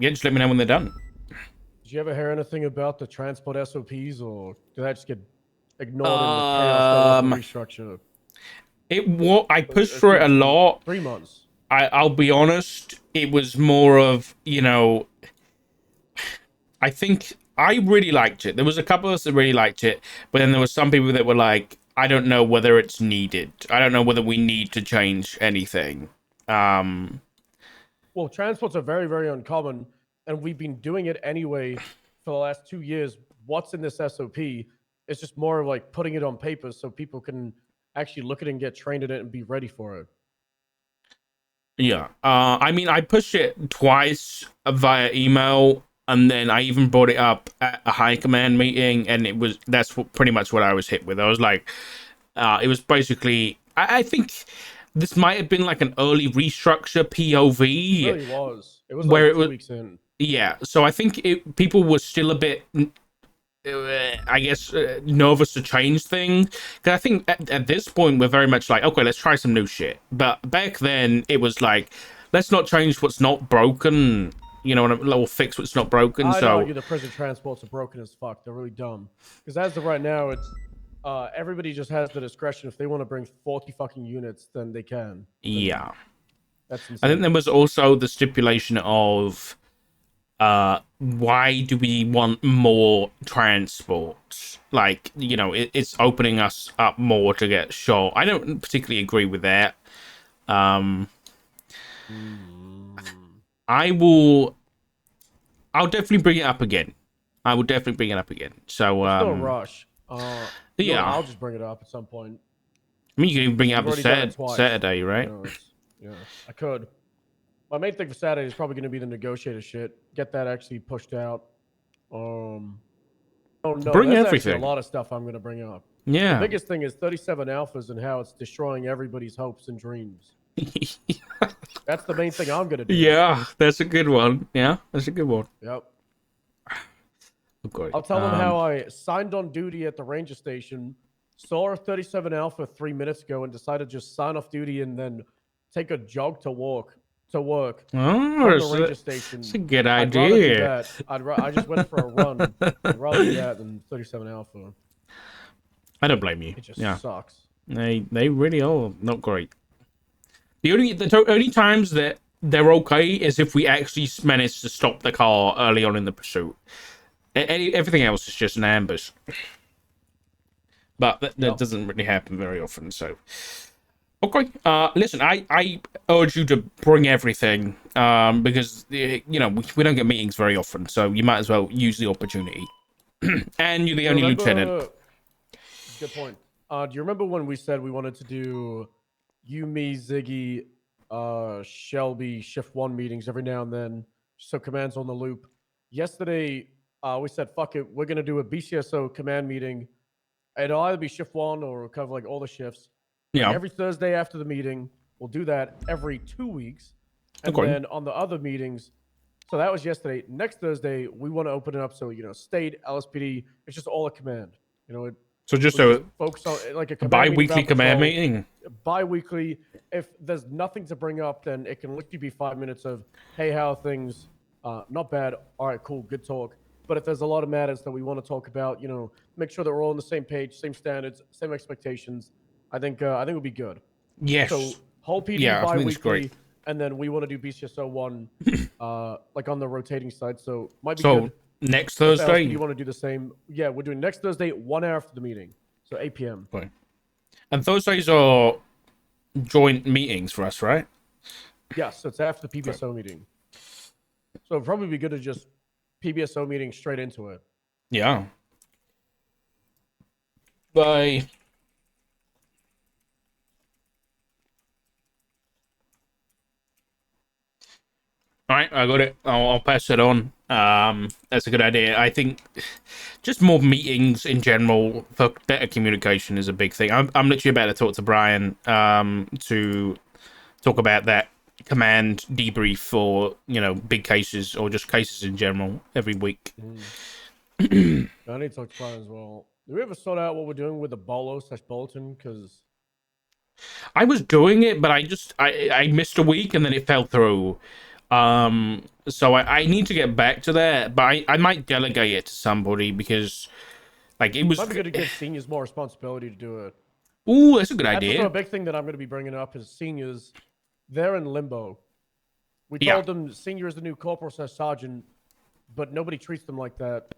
yeah, just let me know when they're done. Did you ever hear anything about the transport SOPs, or did that just get ignored in the chaos that was the restructure? I pushed It's for it been a lot. 3 months. I'll be honest, it was more of, I think I really liked it. There was a couple of us that really liked it, but then there was some people that were like, I don't know whether it's needed. I don't know whether we need to change anything. Well, transports are very, very uncommon, and we've been doing it anyway for the last 2 years. What's in this SOP? It's just more of like putting it on paper so people can actually look at it and get trained in it and be ready for it. Yeah. I mean, I pushed it twice via email, and then I even brought it up at a high command meeting, and pretty much what I was hit with. I was like, it was basically, I think this might have been like an early restructure POV. It really was. It was where like it 2 was, weeks in. yeah. So I think people were still a bit, I guess, nervous to change things. Because I think at this point, we're very much like, okay, let's try some new shit. But back then, it was like, let's not change what's not broken, or fix what's not broken. I'd So, argue the prison transports are broken as fuck. They're really dumb. Because as of right now, it's everybody just has the discretion. If they want to bring 40 fucking units, then they can. yeah. That's insane. I think there was also the stipulation of, why do we want more transports? Like, it's opening us up more to get shot. I don't particularly agree with that. I'll definitely bring it up again. I will definitely bring it up again. So, There's no rush. yeah. I'll just bring it up at some point. I mean, you can even bring it up Saturday, right? Yeah, I could. My main thing for Saturday is probably going to be the negotiator shit. Get that actually pushed out. Oh no, bring there's everything. actually a lot of stuff I'm going to bring up. Yeah. The biggest thing is 37 alphas and how it's destroying everybody's hopes and dreams. That's the main thing I'm going to do. Yeah, that's a good one. Yeah, that's a good one. Yep. Okay. I'll tell them how I signed on duty at the ranger station, saw a 37 alpha 3 minutes ago, and decided to just sign off duty and then take a jog to work. Oh, from the ranger station. That's a good I'd rather do idea. that. I just went for a run. I'd rather do that than 37 alpha. I don't blame you. It just sucks. They really are not great. The only times that they're okay is if we actually manage to stop the car early on in the pursuit. Everything else is just an ambush. But that doesn't really happen very often, so... Okay, listen, I urge you to bring everything, because, we don't get meetings very often, so you might as well use the opportunity. And you're the only lieutenant. Good point. Do you remember when we said we wanted to do you, me, Ziggy, Shelby, Shift 1 meetings every now and then, so command's on the loop? Yesterday, we said, fuck it, we're going to do a BCSO command meeting. It'll either be Shift 1 or cover like all the shifts. Yeah. Like every Thursday after the meeting, we'll do that every 2 weeks. And then on the other meetings, so that was yesterday. Next Thursday, we want to open it up so, state, LSPD, it's just all a command. So just a focus on like a bi-weekly command meeting? Bi-weekly. If there's nothing to bring up, then it can literally be 5 minutes of, hey, how are things? Not bad. All right, cool, good talk. But if there's a lot of matters that we want to talk about, make sure that we're all on the same page, same standards, same expectations. I think it would be good. Yes. So whole PD bi-weekly, and then we want to do BCSO 1, like on the rotating side. So might be good. Next Thursday. You want to do the same? Yeah, we're doing next Thursday, 1 hour after the meeting, so 8 p.m. Okay. And Thursdays are joint meetings for us, right? Yes, it's after the PBSO meeting. So it'd probably be good to just PBSO meeting straight into it. Yeah. Bye. All right, I got it. I'll pass it on. That's a good idea. I think just more meetings in general for better communication is a big thing. I'm literally about to talk to Brian to talk about that command debrief for big cases or just cases in general every week. I need to talk to Brian as well. Do we ever sort out what we're doing with the bolo/bulletin? Because I was doing it, but I missed a week and then it fell through. So I need to get back to that, but I might delegate it to somebody because, like, it was. Might be good to give seniors more responsibility to do it. Ooh, that's a good That's also idea. a big thing that I'm going to be bringing up is seniors. They're in limbo. We Yeah. told them senior is the new corporal/sergeant, but nobody treats them like that.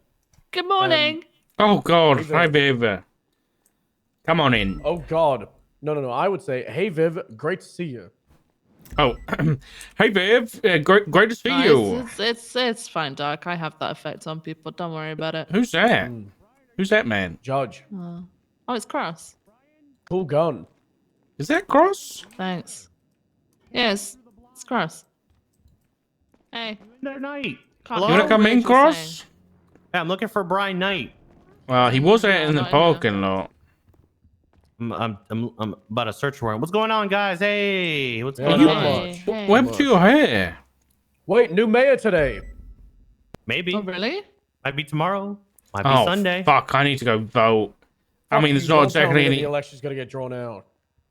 Good morning. Oh God, Hey, hi Viv. Come on in. Oh God, no. I would say, hey Viv, great to see you. Oh, hey Viv, great to see No, you. it's fine, Doc. I have that effect on people. Don't worry about it. Who's that? Who's that man? Judge, Oh, it's Cross. cool gun. Is that Cross? Thanks. Yes, it's Cross. Hey, Good night. can't You hear wanna a come word in, you're Cross? saying. Yeah, I'm looking for Brian Knight. Well, he was out No, in the not in here. parking lot. I'm about a search warrant. What's going on, guys? Hey, what's Yeah, going you- not on? much. Hey. What happened to your hair? Wait, new mayor today. Maybe. Oh, really? Might be tomorrow. Might be Oh, Sunday. fuck, I need to go vote. I Fuck mean, you, it's not don't tell exactly me that any... the election's gonna get drawn out.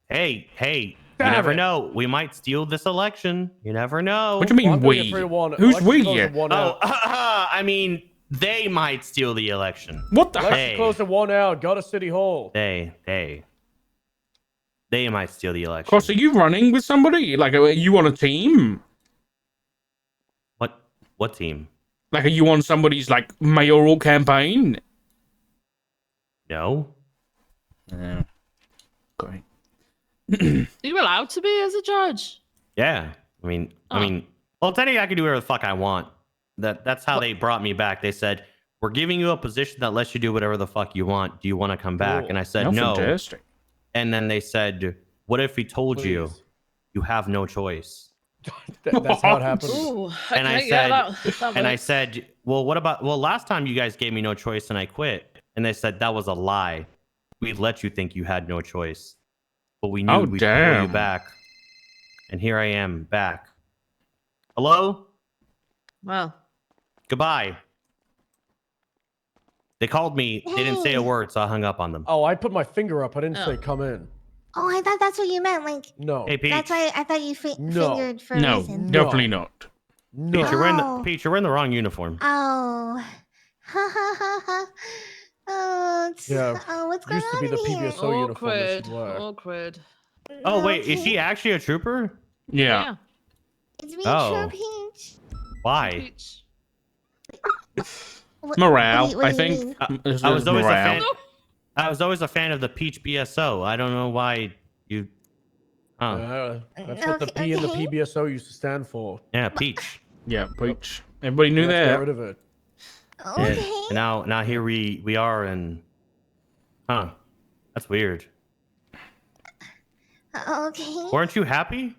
Hey, you Damn never it. know. We might steal this election. You never know. What do you Well, mean I'm gonna get we? 3-1. Who's Election's we? closed at 1 Oh, out. I mean, they might steal the election. What the Election's heck? Hey. closed at 1 out. Go to City Hall. They might steal the election. Cross, are you running with somebody? Like, are you on a team? What team? Like, are you on somebody's, like, mayoral campaign? No. Yeah. Okay. Are you allowed to be as a judge? Yeah. I mean, well, technically, I can do whatever the fuck I want. That's how they brought me back. They said, "We're giving you a position that lets you do whatever the fuck you want. Do you want to come back?" Cool. And I said, Oh, "No." fantastic. And then they said, "What if we told you Please. you have no choice?" That's how it happens. Ooh, And I okay, said, that and I works. said, "Well, what about? Well, last time you guys gave me no choice and I quit." And they said that was a lie. We let you think you had no choice, but we knew Oh, we'd pull you damn. back. And here I am back. Hello? Well, Goodbye. They called me. They didn't say a Hey. word, so I hung up on them. Oh, I put my finger up. I didn't Oh. say come in. Oh, I thought that's what you meant. Like, No. Hey, Peach. that's why I thought you No. fingered for a No, reason. No. definitely not. No. Peach, you're wearing the Oh. Peach. You're wearing the wrong uniform. Oh. Ha ha ha ha. Oh, Yeah, oh, what's going used to on be the in here? PBSO uniform that awkward, she'd wear. awkward. Oh wait, is Okay. she actually a trooper? Yeah. It's me, Oh. True Peach. Why? Peach. What- Morale, what do I you think. mean? It's I was always morale. a fan. I was always a fan of the Peach BSO. I don't know why you. That's what the Okay, P in the okay. PBSO used to stand for. Yeah, Peach. Yeah, Peach. Everybody knew Let's get that. rid of it. Yeah. Okay. And now here we are, and that's weird. Okay. Weren't you happy?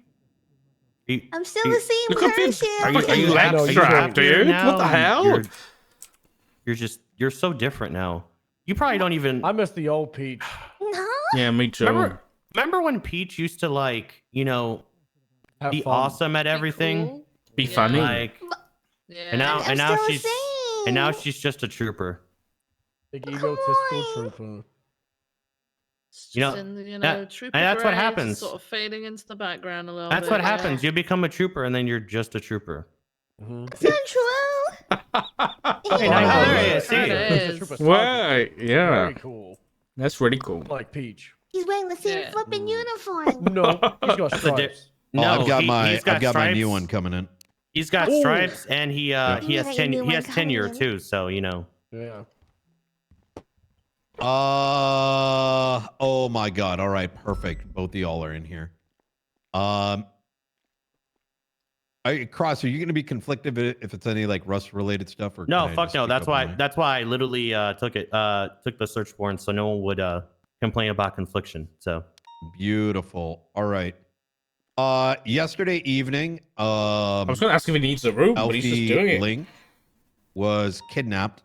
I'm still you- the same Look at this. person. Are you No, you backstrapped, don't. dude? Now What the hell? You're so different now. You probably don't even I miss the old Peach. No. Yeah, me too. remember when Peach used to like, Have be fun. awesome at everything. Cool. Be Yeah. funny. Like, Yeah. and now I'm and now still the she's same. and now she's just a trooper. Big Come egotistical on. trooper. It's You know, just in the, that- trooper and that's what grades, happens. Sort of fading into the background a little That's bit. what yeah. happens. You become a trooper and then you're just a trooper. Mhm. It's not true. Hey, Wow. now Yeah. there I see It you. is. He's a trooper sergeant. Right, yeah. Very cool. That's really cool. Like Peach. He's wearing the same Yeah. flipping uniform. No, he's got That's a di- stripes. No, I've got he's got my new stripes. one coming in. He's got Ooh. stripes and he You has got your new one coming tenure in. too. So Yeah. Oh my god. All right, perfect. Both of y'all are in here. Cross, are you going to be conflicted if it's any like Rust related stuff or No, can I fuck just no. speak That's open why. mic? That's why I literally took the search warrant so no one would complain about confliction. So Beautiful. All right. Yesterday evening, I was going to ask if he needs a room, but he's just doing Alfie it. Link was kidnapped,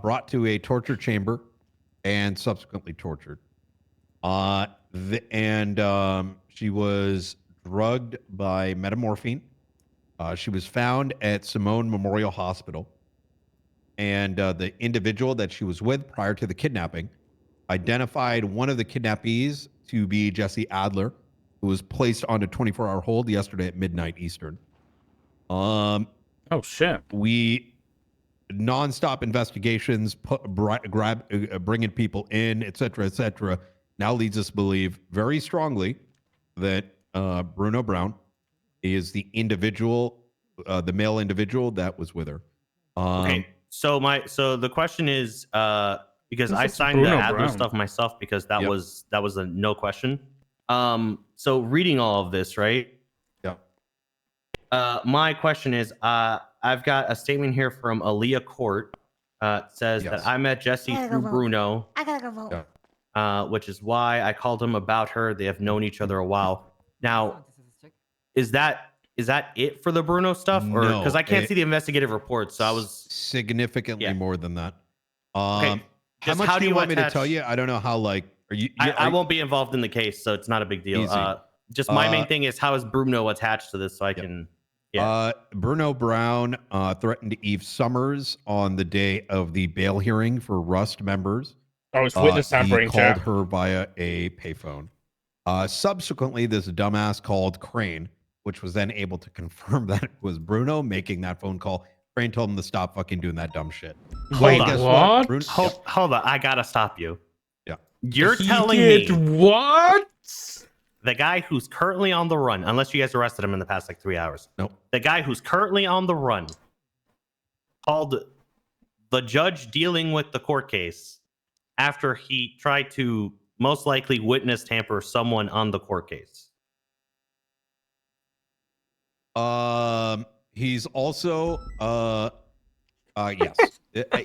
brought to a torture chamber, and subsequently tortured. She was drugged by metamorphine. She was found at Simone Memorial Hospital. And the individual that she was with prior to the kidnapping identified one of the kidnappees to be Jesse Adler, who was placed on a 24-hour hold yesterday at midnight Eastern. Oh shit. We nonstop investigations, bringing people in, etc., now leads us to believe very strongly that Bruno Brown is the individual, the male individual that was with her. Okay. So the question is, because I Who's signed the Bruno Adler Brown? stuff myself because that Yep. was a no question. So reading all of this, right? Yeah. My question is, I've got a statement here from Aaliyah Court. It says Yes. that I met Jesse I gotta through go vote. Bruno, I gotta go vote. Yeah. which is why I called him about her. They have known each other a while. Now, is that it for the Bruno stuff, or No, because I can't see the investigative report? So I was significantly more than that. okay. How Just much how do do you you want me to attach- tell you? I don't know how. Like, are you? I won't be involved in the case, so it's not a big deal. Easy. Just my main thing is how is Bruno attached to this, so I can. Yeah. Bruno Brown threatened Eve Summers on the day of the bail hearing for Rust members. Oh, it's witness He tampering, called chat. her via a payphone. Subsequently, this dumbass called Crane, which was then able to confirm that it was Bruno making that phone call. Crane told him to stop fucking doing that dumb shit. Wait, Guess what? Bruno, Hold on, I gotta stop you. Yeah. You're He telling did me what? the guy who's currently on the run, unless you guys arrested him in the past like 3 hours. Nope. The guy who's currently on the run called the judge dealing with the court case after he tried to most likely witness tamper someone on the court case. He's also yes.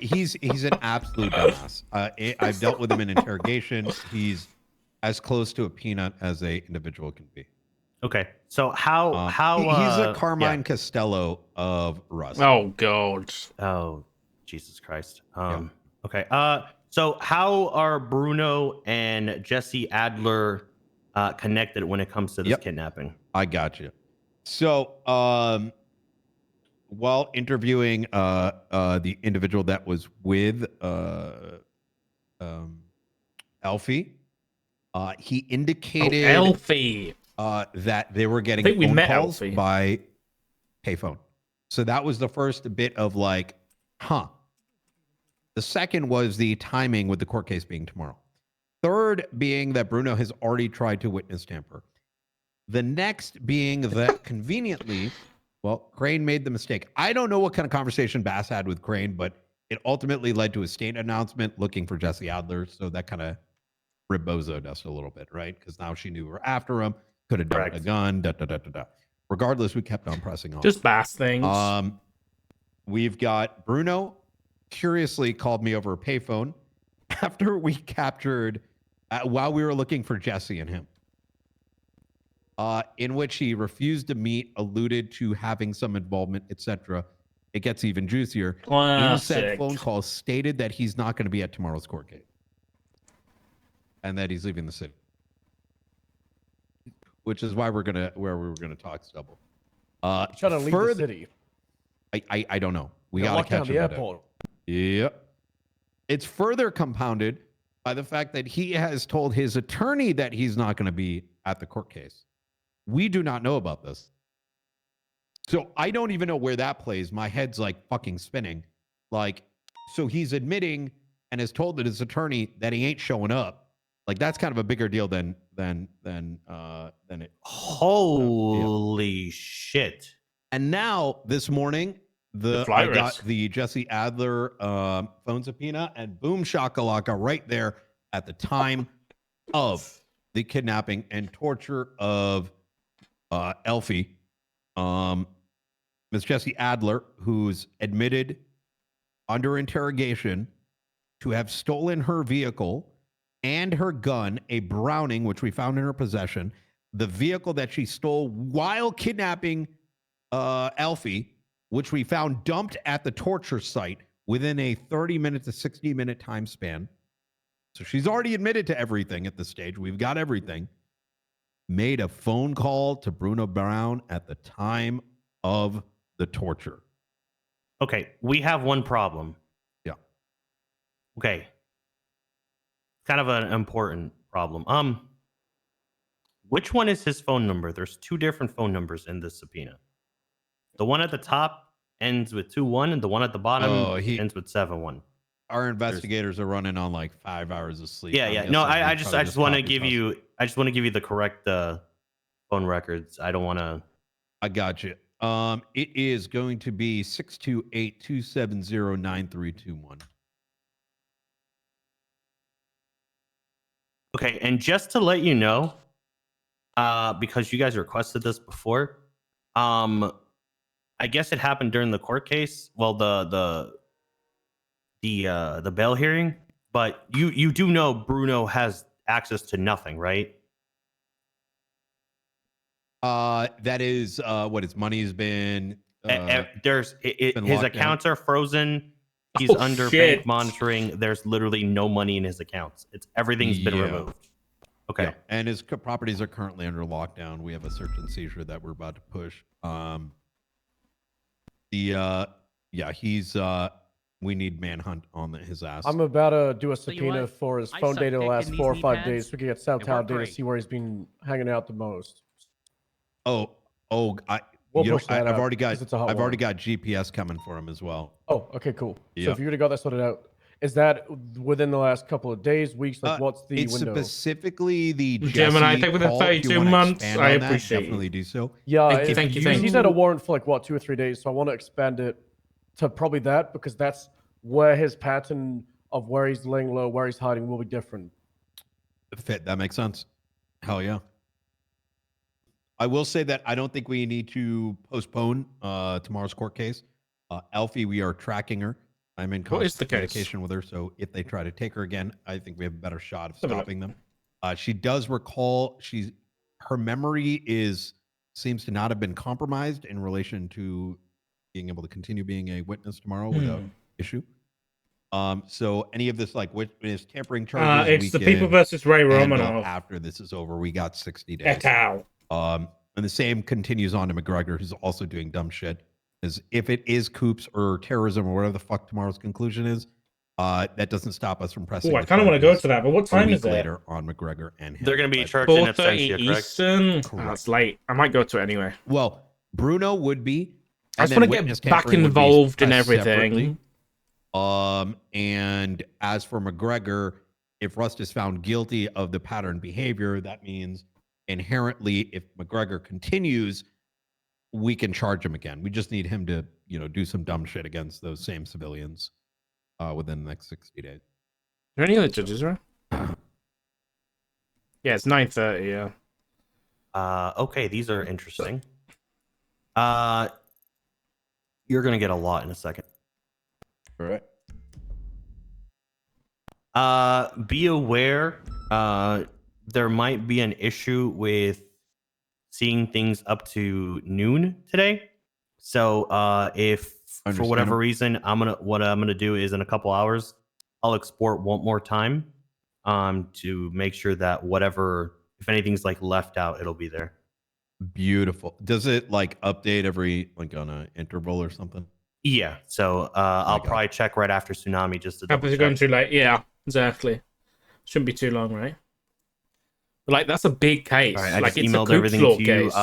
He's an absolute dumbass. I've dealt with him in interrogation. He's as close to a peanut as a individual can be. Okay, so how he's a Carmine Costello of Rust. Oh god. Oh, Jesus Christ. Okay. So how are Bruno and Jesse Adler connected when it comes to this kidnapping? I got you. So, while interviewing the individual that was with Elfie, he indicated Elfie. that they were getting I think we phone met calls Elfie. by payphone. So that was the first bit of like, huh. The second was the timing with the court case being tomorrow. Third being that Bruno has already tried to witness tamper. The next being that conveniently, well, Crane made the mistake. I don't know what kind of conversation Bass had with Crane, but it ultimately led to a state announcement looking for Jesse Adler. So that kind of ribozoed us a little bit, right? Because now she knew we were after him, could have dumped a gun, Regardless, we kept on pressing on. Just bass things. We've got Bruno curiously called me over a payphone after we captured, while we were looking for Jesse and him, in which he refused to meet, alluded to having some involvement, etc. It gets even juicier. In said phone call, stated that he's not going to be at tomorrow's court case and that he's leaving the city, which is why we were gonna talk stubble. Trying to leave the city. I don't know. We Gotta gotta lock down catch the him at it. airport. Yep. It's further compounded by the fact that he has told his attorney that he's not going to be at the court case. We do not know about this. So I don't even know where that plays. My head's like fucking spinning. Like, so he's admitting and has told his attorney that he ain't showing up. Like, that's kind of a bigger deal than it. Holy shit. And now this morning, I got the Jesse Adler phone subpoena, and boom shakalaka right there at the time of the kidnapping and torture of Elfie. Miss Jesse Adler, who's admitted under interrogation to have stolen her vehicle and her gun, a Browning, which we found in her possession, the vehicle that she stole while kidnapping Elfie, which we found dumped at the torture site within a 30-minute to 60-minute time span. So she's already admitted to everything at this stage. We've got everything. Made a phone call to Bruno Brown at the time of the torture. Okay, we have one problem. Yeah. Okay. Kind of an important problem. Which one is his phone number? There's two different phone numbers in this subpoena. The one at the top ends with 2-1, and the one at the bottom ends with 7-1. Our investigators are running on like 5 hours of sleep. Yeah, yeah. No, I just want to give you the correct phone records. I don't want to. I got you. It is going to be 628-270-9321. Okay, and just to let you know, because you guys requested this before, I guess it happened during the court case. Well, the bail hearing, but you do know Bruno has access to nothing, right? That is what his money's been. His accounts are frozen. He's under bank monitoring. There's literally no money in his accounts. Everything's been removed. Okay. Yeah. And his properties are currently under lockdown. We have a search and seizure that we're about to push. He's we need manhunt on his ass. I'm about to do a subpoena for his phone data the last 4 or 5 days. So we can get South Tower data, see where he's been hanging out the most. I've already got GPS coming for him as well. Oh, okay, cool. Yep. So if you already got that sorted out, is that within the last couple of days, weeks? Like, what's the it's window? Specifically the Gemini, I think within 32 months, I appreciate definitely do so. Yeah, thank you. He's had a warrant for like 2 or 3 days, so I want to expand it to probably that because that's where his pattern of where he's laying low, where he's hiding will be different. That makes sense. Hell yeah. I will say that I don't think we need to postpone tomorrow's court case. Elfie, we are tracking her. I'm in constant communication with her, so if they try to take her again, I think we have a better shot of stopping them. She does recall her memory seems to not have been compromised in relation to being able to continue being a witness tomorrow without issue. So any of this like witness tampering charges, it's the people versus Ray Romanoff. After this is over, we got 60 days. And the same continues on to McGregor, who's also doing dumb shit. Is if it is coups or terrorism or whatever the fuck tomorrow's conclusion is, that doesn't stop us from pressing. Oh, I kind of want to go to that, but what time is it? Later on McGregor and him. They're going to be charged in absentia, Eastern. Oh, it's late. I might go to it anyway. Well, Bruno would be. I just want to get back involved in everything. And as for McGregor, if Rust is found guilty of the pattern behavior, that means inherently, if McGregor continues, we can charge him again. We just need him to, do some dumb shit against those same civilians within the next 60 days. Are there any other judges, right? Yeah, it's 9:30. Yeah. Okay, these are interesting. You're gonna get a lot in a second. All right. Be aware. There might be an issue with seeing things up to noon today. So if for whatever reason what I'm gonna do is in a couple hours I'll export one more time to make sure that if anything's like left out, it'll be there. Beautiful. Does it like update every on an interval or something? Yeah. So I'll probably check right after Tsunami just to Happens going too late. Yeah, exactly. Shouldn't be too long, right? But like that's a big case. Right, I like just it's emailed a everything to you. Case.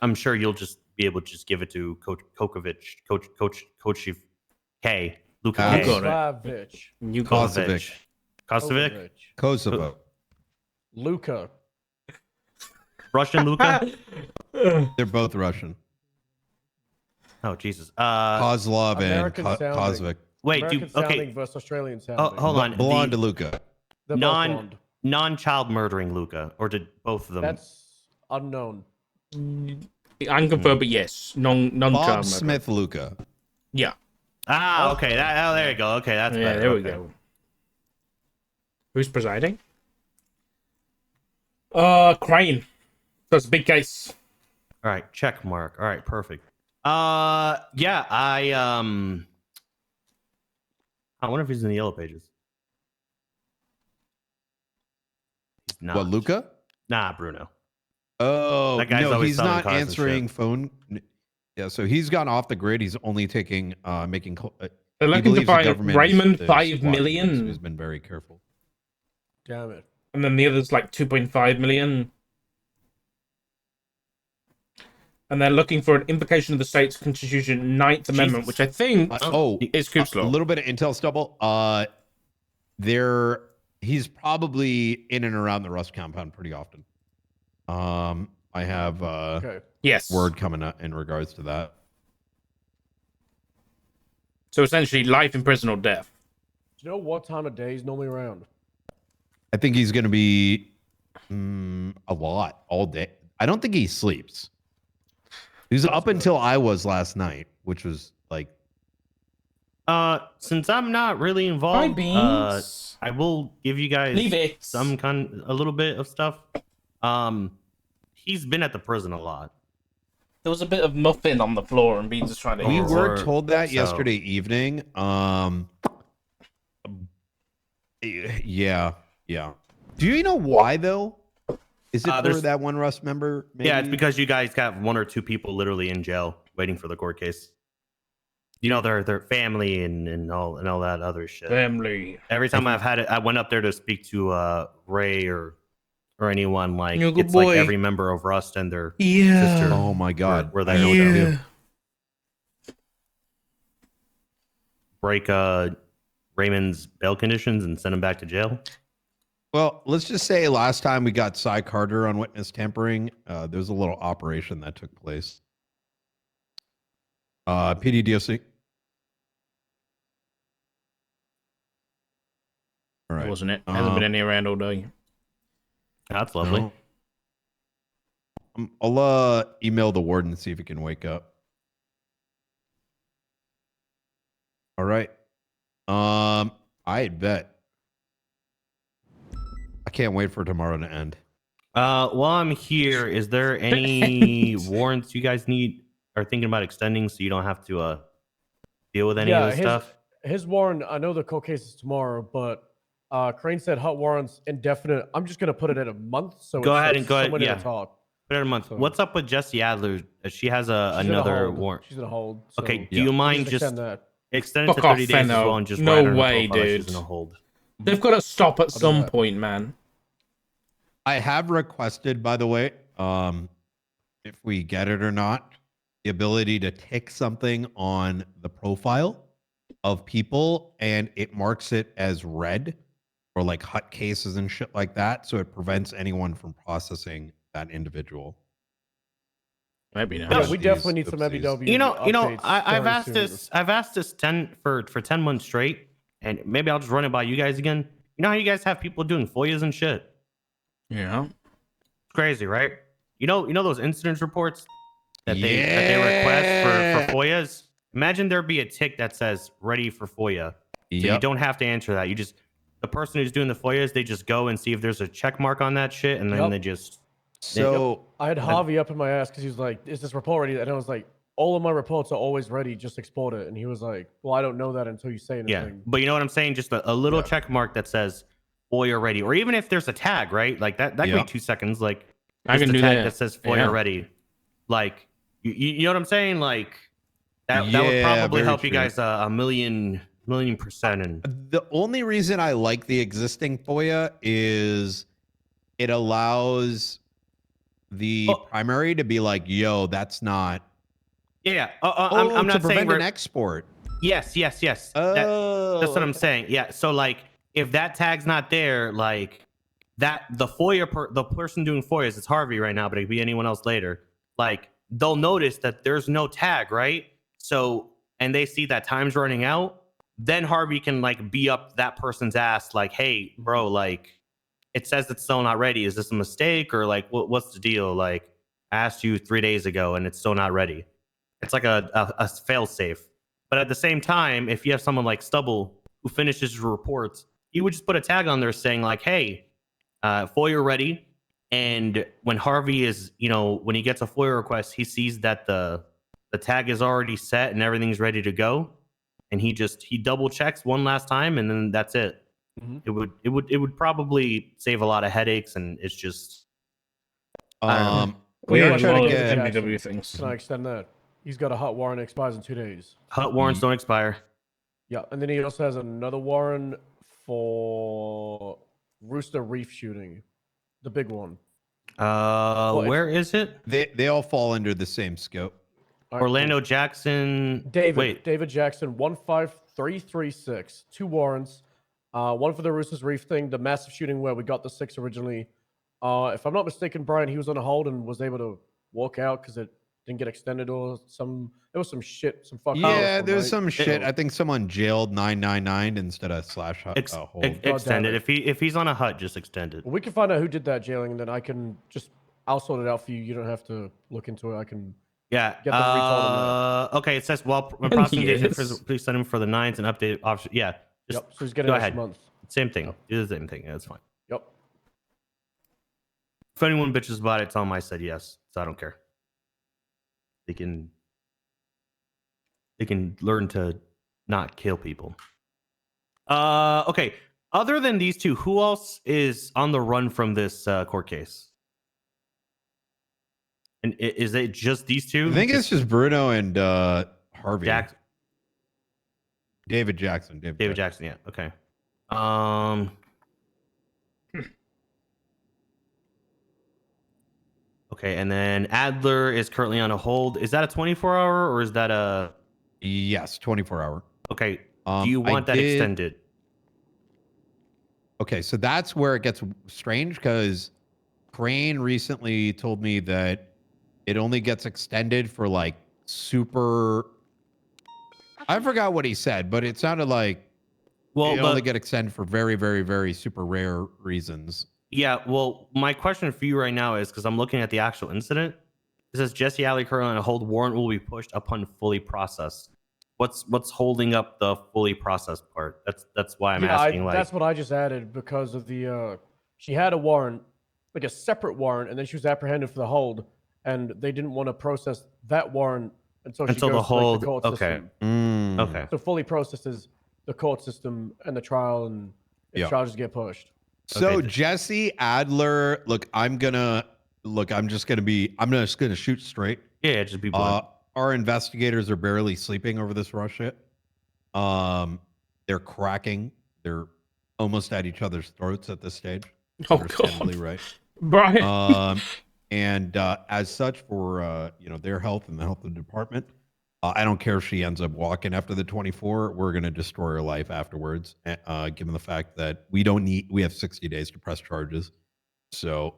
I'm sure you'll just be able to just give it to Coach K. Luka K. Kosovo. Luka. Russian Luka? They're both Russian. Oh, Jesus. Kozlov and Kosovic. Wait, okay. Versus Australian sounding. Oh, hold on. Belong to Luka. Non-child murdering Luka, or did both of them? That's unknown. Unconfirmed, but yes. Non-child Bob Smith Luka. Yeah. Ah, okay. There you go. Okay, that's better. There we go. Who's presiding? Crane. That's a big case. All right, check mark. All right, perfect. Yeah, I wonder if he's in the yellow pages. He's not. What, Luka? Nah, Bruno. Oh, that guy's no, always he's not answering phone. Yeah, so he's gone off the grid. He's only taking, making. They're looking to buy Raymond 5 million. He's been very careful. Damn it. And then the other's like 2.5 million. and they're looking for an invocation of the state's constitution, 9th Amendment, which I think is Coop's a Law. little bit of intel stubble. He's probably in and around the Rust compound pretty often. I have Yes. word coming up in regards to that. So essentially, life in prison or death. Do you know what time of day he's normally around? I think he's going to be a lot all day. I don't think he sleeps. He was up until I was last night, which was like. Since I'm not really involved, I will give you guys a little bit of stuff. He's been at the prison a lot. There was a bit of muffin on the floor, and Beans is trying to. We were told that yesterday evening. Yeah. Do you know why though? Is it for that one Rust member? Maybe? Yeah, it's because you guys got 1 or 2 people literally in jail waiting for the court case. You know, their family and all that other shit. Family. Every time I've had it, I went up there to speak to Ray or anyone. Like Good it's boy. like every member of Rust and their Yeah. sister. Oh my god. Were there with them. Break Raymond's bail conditions and send him back to jail. Well, let's just say last time we got Cy Carter on witness tampering, there was a little operation that took place. PDDOC. All right. Wasn't it? Hasn't been any around all day. That's lovely. No. I'll email the warden and see if he can wake up. All right. I bet. I can't wait for tomorrow to end. While I'm here, is there any warrants you guys are thinking about extending so you don't have to deal with any of this stuff? His warrant, I know the court case is tomorrow, but Crane said hot warrants indefinite. I'm just gonna put it at a month. So go ahead. Yeah, talk. put it at a month. So, What's up with Jesse Adler? She has another warrant. She's in a hold. So Okay, do you mind just extend it to Fuck 30 off, days as Fenno. well and just No write on her way, profile that dude. she's in a hold? They've got to stop at do some that. point, man. I have requested, by the way, if we get it or not, the ability to tick something on the profile of people and it marks it as red or like hut cases and shit like that. So it prevents anyone from processing that individual. Maybe not. Yeah, we definitely need some MBW. You know, updates I've very asked soon. this. I've asked this 10 months straight, and maybe I'll just run it by you guys again. You know how you guys have people doing FOIAs and shit? Yeah. It's crazy, right? You know those incident reports that they request for FOIAs? Imagine there be a tick that says ready for FOIA. So you don't have to answer that. The person who's doing the FOIAs, they just go and see if there's a check mark on that shit, and then they just. So I had Javi up in my ass because he was like, "Is this report ready?" And I was like, "All of my reports are always ready. Just export it." And he was like, "Well, I don't know that until you say anything." Yeah, but you know what I'm saying? Just a little check mark that says FOIA ready, or even if there's a tag, right? Like that can be 2 seconds. Like I can do tag that. that says FOIA ready. Like you know what I'm saying? Like that would probably help you guys a million percent. And the only reason I like the existing FOIA is it allows the primary to be like, yo, that's not. Yeah. I'm not to prevent saying an export. Yes. That's what I'm saying. Yeah. So like, if that tag's not there, like that the FOIA the person doing FOIAs, it's Harvey right now, but it could be anyone else later. Like they'll notice that there's no tag, right? So and they see that time's running out, then Harvey can like be up that person's ass, like, hey, bro, like it says it's still not ready. Is this a mistake or like what's the deal? Like I asked you 3 days ago and it's still not ready. It's like a fail safe. But at the same time, if you have someone like Stubble who finishes his reports, he would just put a tag on there saying like, hey, FOIA ready. And when Harvey is, when he gets a FOIA request, he sees that the tag is already set and everything's ready to go. And he double checks one last time and then that's it. Mm-hmm. It would probably save a lot of headaches, and it's just We are trying to trying to get get MBW things. Can I extend that? He's got a hot warrant, expires in 2 days. hot warrants don't expire. Yeah, and then he also has another warrant for Rooster Reef shooting, the big one. Where is it? They all fall under the same scope. All right, Orlando Jackson. David Jackson, 15336. 2 warrants. One for the Roosters Reef thing, the massive shooting where we got the 6 originally. If I'm not mistaken, Brian, he was on a hold and was able to walk out because it didn't get extended or some. There was some shit, some fucking. Yeah, awful, there's right? some shit. I think someone jailed 999 instead of slash hold. Extend it. If he's on a hut, just extend it. Well, we can find out who did that jailing, and then I'll sort it out for you. You don't have to look into it. I can. Yeah. Get them retold on Okay. It says when prosecuting, Yes. please send him for the 9s and updated option. Yeah. Just Yep. So he's getting go next ahead. month. Same thing. Do the same thing. Yeah, that's fine. Yep. If anyone bitches about it, tell them I said yes. So I don't care. They can learn to not kill people. Okay. Other than these two, who else is on the run from this court case? And is it just these two? I think it's just Bruno and Harvey. David Jackson. David Jackson. Yeah. Okay. Okay, and then Adler is currently on a hold. Is that a 24-hour or is that a? Yes, 24-hour. Okay. Do you want that extended? Okay, so that's where it gets strange because Crane recently told me that it only gets extended for like super. I forgot what he said, but it sounded like it only get extended for very, very, very super rare reasons. Yeah, well, my question for you right now is because I'm looking at the actual incident. It says Jesse Alley currently on a hold. Warrant will be pushed upon fully processed. What's holding up the fully processed part? That's why I'm asking. That's what I just added because of the. She had a warrant, like a separate warrant, and then she was apprehended for the hold, and they didn't want to process that warrant until she goes the hold. To, like, the court system. Okay. So fully processes the court system and the trial, and charges get pushed. So Jesse Adler, I'm just gonna shoot straight. Yeah, just be blunt. Our investigators are barely sleeping over this rush shit. They're cracking. They're almost at each other's throats at this stage. Oh Understandably, God, right? Brian. And as such, for their health and the health of the department, I don't care if she ends up walking after the 24. We're going to destroy her life afterwards, given the fact that we have 60 days to press charges. So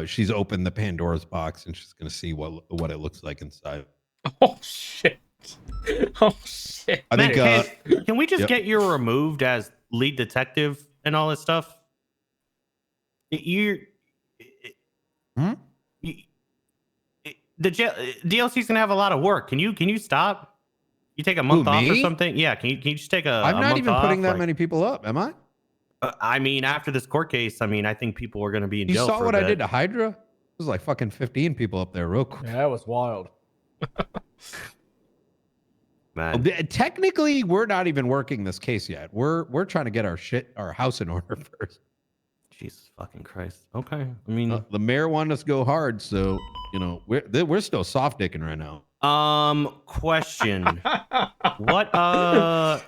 she's opened the Pandora's box and she's going to see what it looks like inside. Oh shit! Oh shit! I think. Can we just get you removed as lead detective and all this stuff? The DLC's gonna have a lot of work. Can you stop? You take a month off or something? Yeah. Can you just take a? I'm not even putting that like, many people up, am I? I mean, after this court case, I think people are gonna be in jail. You saw for what a I bit. did to Hydra? It was like fucking 15 people up there, real quick. Yeah, that was wild. Man. Technically, we're not even working this case yet. We're trying to get our house in order first. Jesus fucking Christ. Okay. I mean, the mayor wanted us to go hard, so we're still soft dicking right now. Question. What? Oh,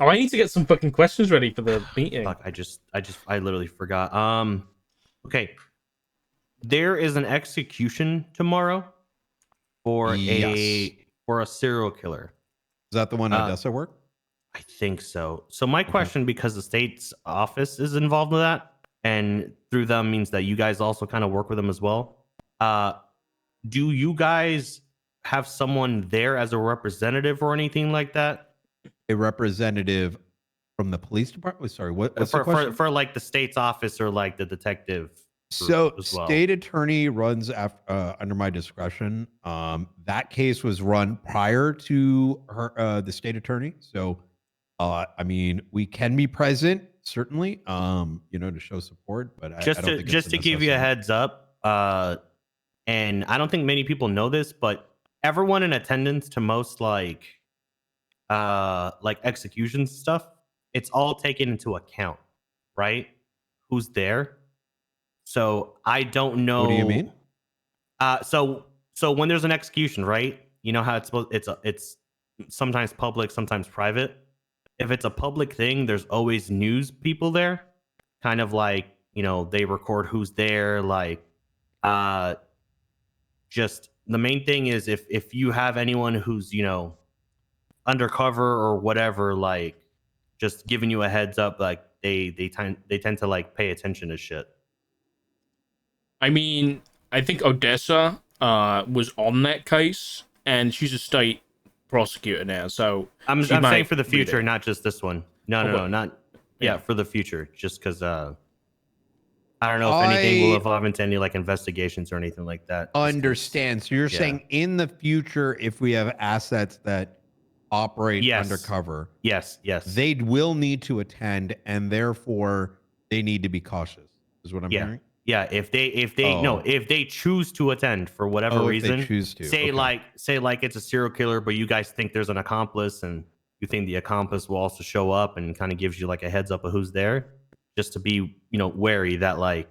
I need to get some fucking questions ready for the meeting. Fuck, I literally forgot. Okay. There is an execution tomorrow for a serial killer. Is that the one at Odessa work? I think so. So my question, because the state's office is involved with that, and through them means that you guys also kind of work with them as well. Do you guys have someone there as a representative or anything like that? A representative from the police department? Sorry, what's the question? For like the state's office or like the detective? So as well. State attorney runs under my discretion. That case was run prior to her, the state attorney. So, I mean, we can be present certainly, to show support. But I don't think just to give you a heads up, and I don't think many people know this, but everyone in attendance to most like execution stuff, it's all taken into account, right? Who's there? So I don't know. What do you mean? So when there's an execution, right? You know how it's sometimes public, sometimes private. If it's a public thing, there's always news people there, kind of like they record who's there, like Just the main thing is if you have anyone who's, you know, undercover or whatever, like just giving you a heads up, like they tend to like pay attention to shit. I mean, I think Odessa was on that case, and she's a state prosecutor now, so I'm she saying might for the be future, there. not just this one. No, Oh, no, no, what? not yeah, Yeah. for the future. Just because I don't know if anything will evolve into any like investigations or anything like that. just 'cause- Understand. So you're yeah. saying in the future, if we have assets that operate Yes. undercover, Yes, yes. they will need to attend, and therefore they need to be cautious. Is what I'm Yeah. hearing. Yeah, if they no, Oh. if they choose to attend for whatever Oh, if reason, they choose to. say Okay. like it's a serial killer, but you guys think there's an accomplice, and you think the accomplice will also show up, and kind of gives you like a heads up of who's there, just to be, you know, wary that like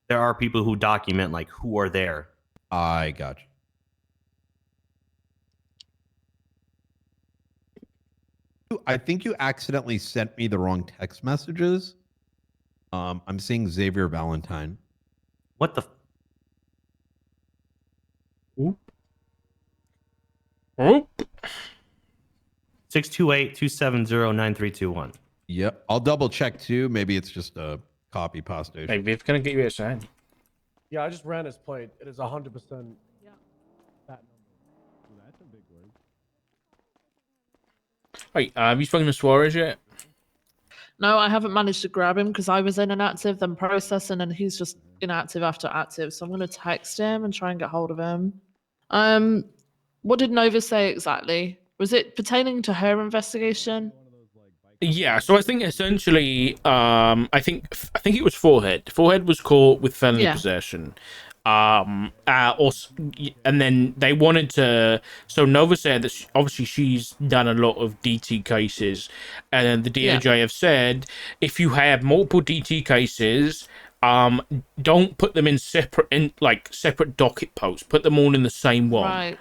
there are people who document like who are there. I got you. I think you accidentally sent me the wrong text messages. I'm seeing Xavier Valentine. What the? Oh, 628-270-9321. Yep. I'll double check too. Maybe it's just a copy pastation. hey, Viv, can I get you outside? Yeah, I just ran his plate. It is 100% Yeah. that number. That's a big word. Wait, have you spoken to Suarez yet? No, I haven't managed to grab him because I was in inactive, then processing, and he's just inactive after active. So I'm going to text him and try and get hold of him. What did Nova say exactly? Was it pertaining to her investigation? Yeah, so I think essentially, I think it was Forehead. Forehead was caught with felony Yeah. possession. Also, and then they wanted to. So Nova said that obviously she's done a lot of DT cases, and then the DOJ have said if you have multiple DT cases, don't put them in separate docket posts. Put them all in the same one. Right.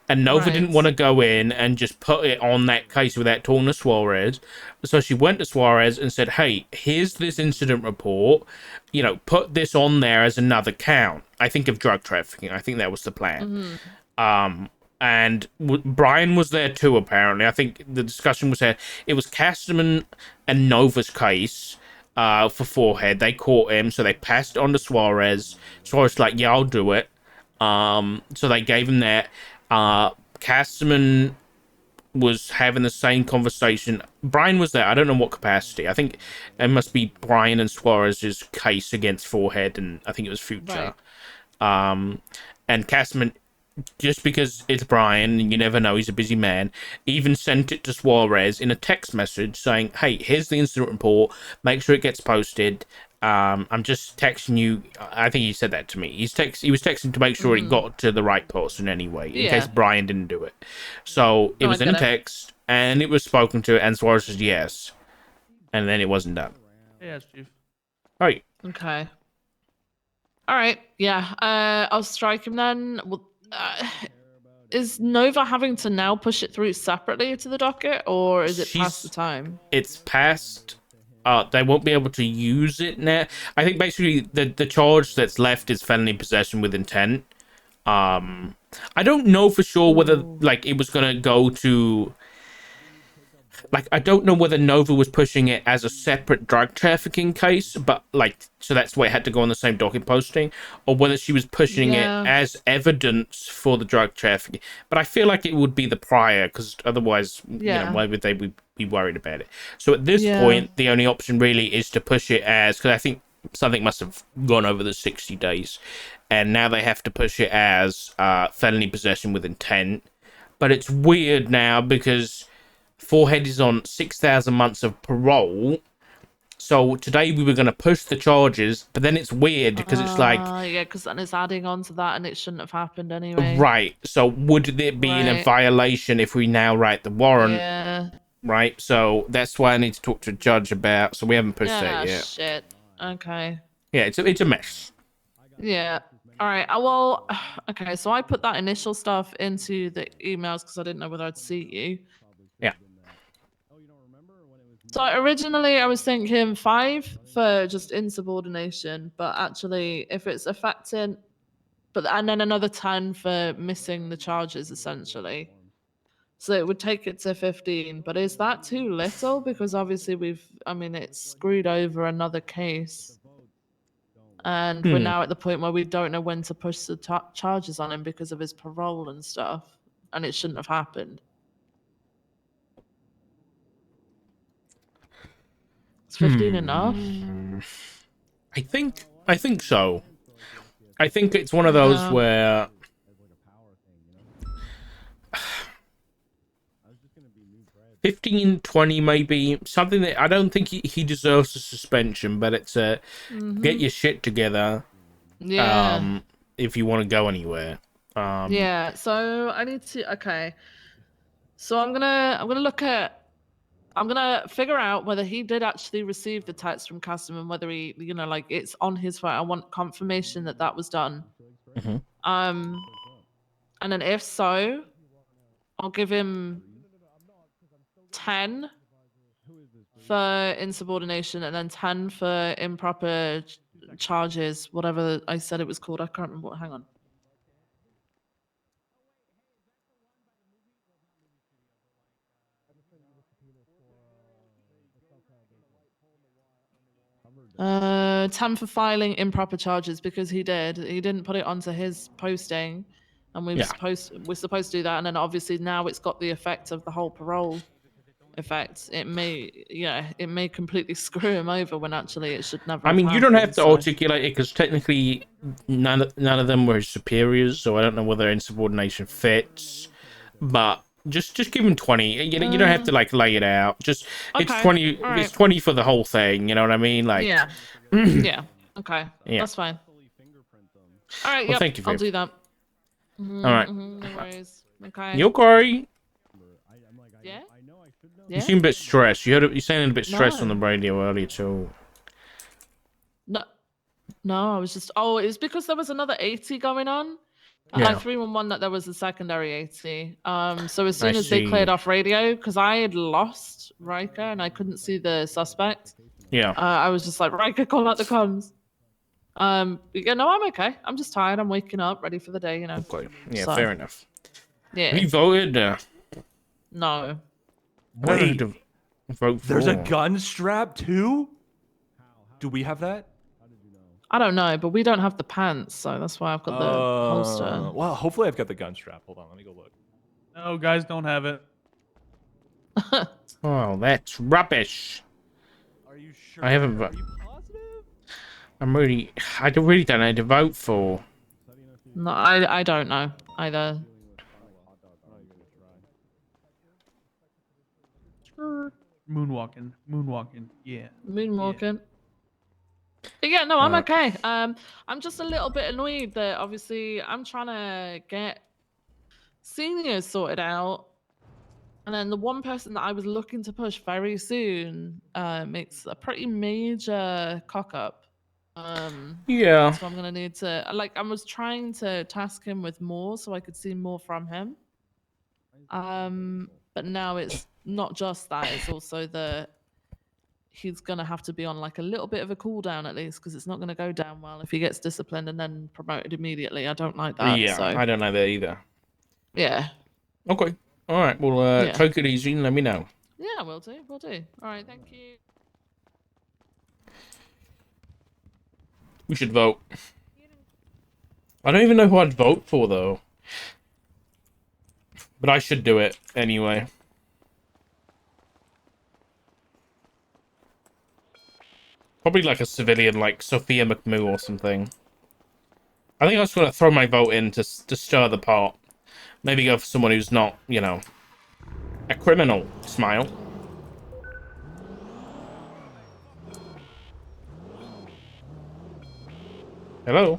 And Nova Right. didn't want to go in and just put it on that case without talking to Suarez. So she went to Suarez and said, hey, here's this incident report. You know, put this on there as another count. I think of drug trafficking. I think that was the plan. And Brian was there too, apparently. I think the discussion was there. It was Casterman and Nova's case for Forehead. They caught him, so they passed it on to Suarez. Suarez was like, yeah, I'll do it. So they gave him that. Casterman was having the same conversation. Brian was there. I don't know what capacity. I think it must be Brian and Suarez's case against Forehead, and I think it was Future. Right. And Casterman, just because it's Brian, and you never know, he's a busy man, even sent it to Suarez in a text message saying, hey, here's the incident report. Make sure it gets posted. I'm just texting you. I think he said that to me. He was texting to make sure it got to the right person anyway, in case Brian didn't do it. So it was in a text, and it was spoken to, and Suarez says yes. And then it wasn't done. Yes, Chief. Right. Okay. All right. Yeah. I'll strike him then. Well, is Nova having to now push it through separately to the docket, or is it past the time? It's past. They won't be able to use it now. I think basically the charge that's left is felony possession with intent. I don't know for sure whether like it was gonna go to. Like, I don't know whether Nova was pushing it as a separate drug trafficking case, but like, so that's why it had to go on the same docket posting, or whether she was pushing it as evidence for the drug trafficking. But I feel like it would be the prior, because otherwise, you know, why would they be worried about it? So at this point, the only option really is to push it as, because I think something must have gone over the 60 days, and now they have to push it as felony possession with intent. But it's weird now because Forehead is on 6,000 months of parole. So today we were going to push the charges, but then it's weird because it's like... yeah, because then it's adding on to that and it shouldn't have happened anyway. Right. So would it be in a violation if we now write the warrant? Yeah. Right. So that's why I need to talk to a judge about. So we haven't pushed that yet. Shit. Okay. Yeah, it's a mess. Yeah. All right. Well, okay. So I put that initial stuff into the emails because I didn't know whether I'd see you. Yeah. So originally I was thinking 5 for just insubordination, but actually if it's affecting but and then another 10 for missing the charges essentially. So it would take it to 15. But is that too little? Because obviously it's screwed over another case. And we're now at the point where we don't know when to push the charges on him because of his parole and stuff. And it shouldn't have happened. Is 15 enough? I think so. I think it's one of those Yeah. where 15, 20 maybe, something that I don't think he deserves a suspension, but it's get your shit together. Yeah. If you want to go anywhere. Yeah. So I need to. Okay. So I'm gonna figure out whether he did actually receive the text from Custom and whether he, like it's on his phone. I want confirmation that that was done. And then if so, I'll give him 10 for insubordination and then 10 for improper charges, whatever I said it was called. I can't remember. Hang on. Uh, 10 for filing improper charges because he didn't put it onto his posting, and we're supposed to do that. And then obviously now it's got the effect of the whole parole effect. It may completely screw him over when actually it should never. I mean, have you don't have happened, to so. articulate it because technically none of them were his superiors, so I don't know whether insubordination fits. But just give him 20. You don't have to like lay it out. Just it's Okay, 20. all right. It's 20 for the whole thing. You know what I mean? Like Yeah. Yeah. Okay. Yeah. That's fine. All right. Well, Yep. thank you, I'll Viv. do that. All right. No worries. Okay. You okay? Yeah. You seem a bit stressed. You sounded a bit stressed on No. the radio earlier too. No, I was just. Oh, it was because there was another 80 going on. Yeah. I 311 that there was a secondary 80. So as I soon as they cleared see. off radio, because I had lost Riker and I couldn't see the suspect. Yeah. I was just like, Riker, call out the comms. No, I'm okay. I'm just tired. I'm waking up, ready for the day. Okay. Yeah. So, Fair enough. Yeah. Have you voted? No. What Wait, to vote for? there's a gun strap too? Do we have that? I don't know, but we don't have the pants, so that's why I've got the holster. Well, hopefully I've got the gun strap. Hold on, let me go look. No, guys don't have it. Oh, that's rubbish. Are you sure? I haven't Are voted. you positive? I really don't know to vote for. No, I don't know either. Moonwalking, yeah. Moonwalking. But yeah, no, I'm Uh, okay. I'm just a little bit annoyed that obviously I'm trying to get seniors sorted out, and then the one person that I was looking to push very soon makes a pretty major cock up. Yeah. So I'm gonna need to I was trying to task him with more so I could see more from him. But now it's not just that; it's also that he's gonna have to be on like a little bit of a cooldown at least because it's not gonna go down well if he gets disciplined and then promoted immediately. I don't like that. Yeah. So I don't know that either. yeah, Okay. All right. Well, Yeah. take it easy and let me know. yeah, we'll do. All right, thank you. We should vote. I don't even know who I'd vote for though. But I should do it anyway. Probably like a civilian, like Sophia McMoo or something. I think I just want to throw my vote in to stir the pot. Maybe go for someone who's not, a criminal. Smile. Hello?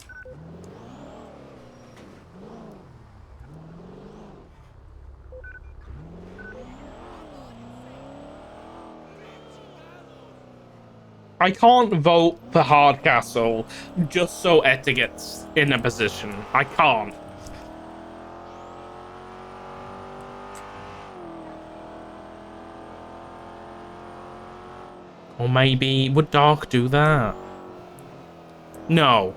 I can't vote for Hardcastle just so Etta gets in a position. I can't. Or maybe, would Dark do that? No.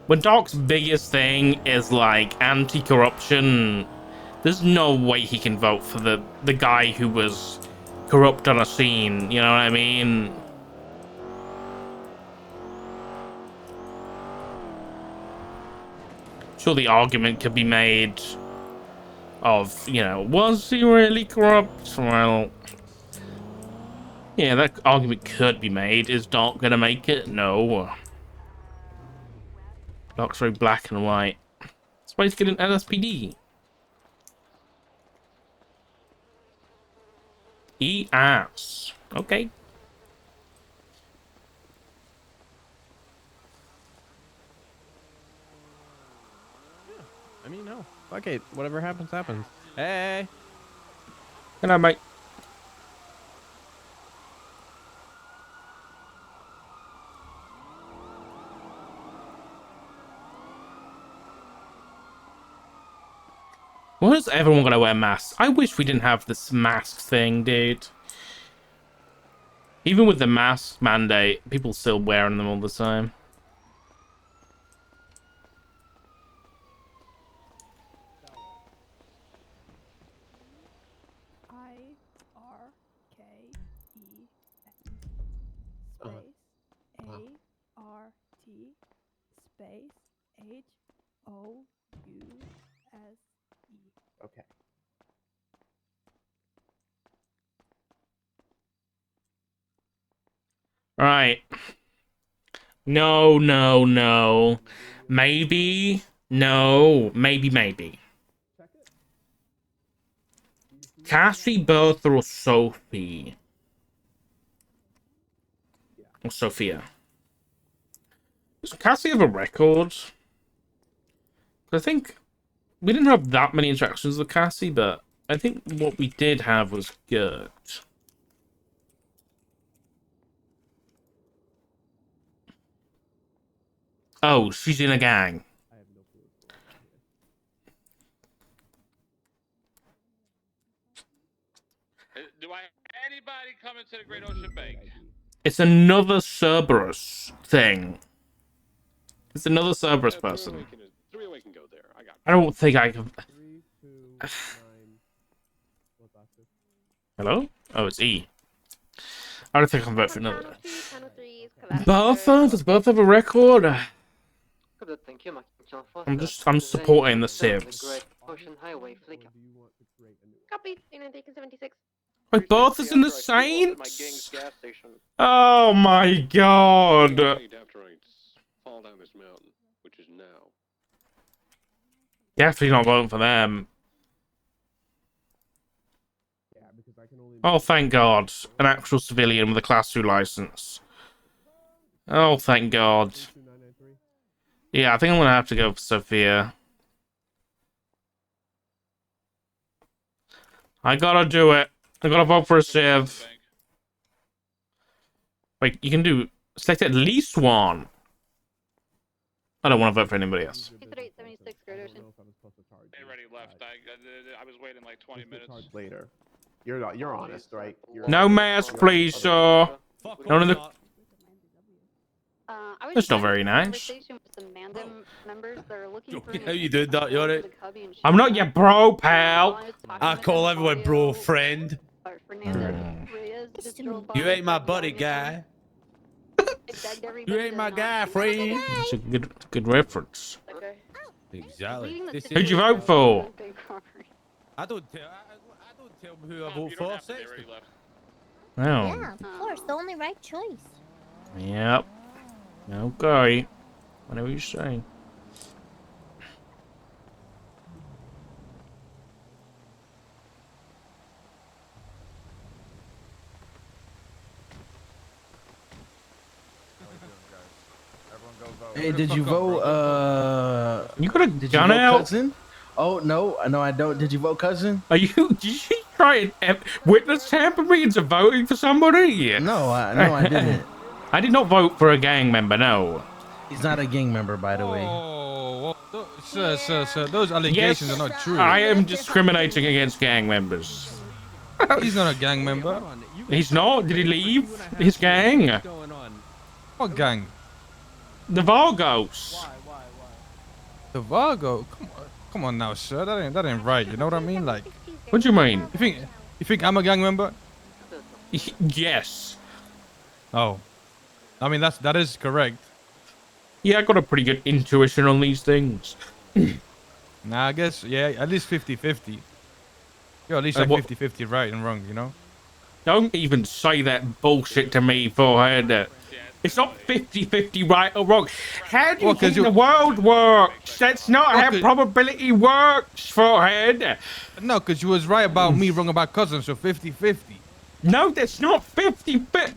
when Doc's biggest thing is like anti-corruption, there's no way he can vote for the guy who was corrupt on a scene. You know what I mean? Sure, the argument could be made of, you know, was he really corrupt? Well, yeah, that argument could be made. Is Doc gonna make it? No. Doc's very black and white. That's why he's getting LSPD. E-ass. Okay. I mean, no. Fuck it. Whatever happens, happens. Hey. Good night, mate. Why is everyone gonna wear masks? I wish we didn't have this mask thing, dude. Even with the mask mandate, people still wearing them all the time. Okay. Right. No, no, no. Maybe. No. Maybe, maybe. Cassie, Bertha, or Sophie? Or Sophia? Does Cassie have a record? I think we didn't have that many interactions with Cassie, but I think what we did have was good. Oh, she's in a gang. Do I anybody coming to the Great Ocean Bank? It's another Cerberus thing. It's another Cerberus person. I don't think I can. Hello? Oh, it's E. I don't think I can vote for another. Bertha? Does Bertha have a record? I'm supporting the Civs. Wait, Bertha's in the Saints? Oh my god. Definitely not voting for them. Oh, thank God. An actual civilian with a Class 2 license. Oh, thank God. Yeah, I think I'm going to have to go for Sophia. I gotta do it. I gotta vote for a Civ. Wait, you can do... select at least one. I don't want to vote for anybody else. They already left. I was waiting like 20 minutes. Later. You're honest, right? No mask, please, sir. None of the... That's not very nice. How you doing, Doc? You alright? I'm not your bro, pal. I call everyone bro, friend. You ain't my buddy, guy. You ain't my guy, friend. It's a good reference. Exactly. Who'd you vote for? I don't tell who I vote for. Oh. Yeah, of course. The only right choice. Yep. Okay. Whatever you say. Hey, did you vote? You got a did gun you vote out? Cousin? Oh no, I don't. Did you vote cousin? Are you? Did you try and witness tamper me into voting for somebody? No, I didn't. I did not vote for a gang member. No. He's not a gang member, by the way. Oh, sir, those allegations are not true. I am discriminating against gang members. He's not a gang member. He's not. Did he leave his gang? What gang? The Vargos. The Vago? Come on now, sir. That ain't right. You know what I mean? Like, What do you mean? You think I'm a gang member? Yes. Oh, I mean that is correct. Yeah, I got a pretty good intuition on these things. Nah, I guess yeah, at least 50-50. You're at least like 50-50 right and wrong, you know? Don't even say that bullshit to me, forehead. It's not 50-50 right or wrong. How do you think the world works? That's not how probability works, forehead. No, because you was right about me, wrong about cousin, so 50-50. No, that's not 50-50.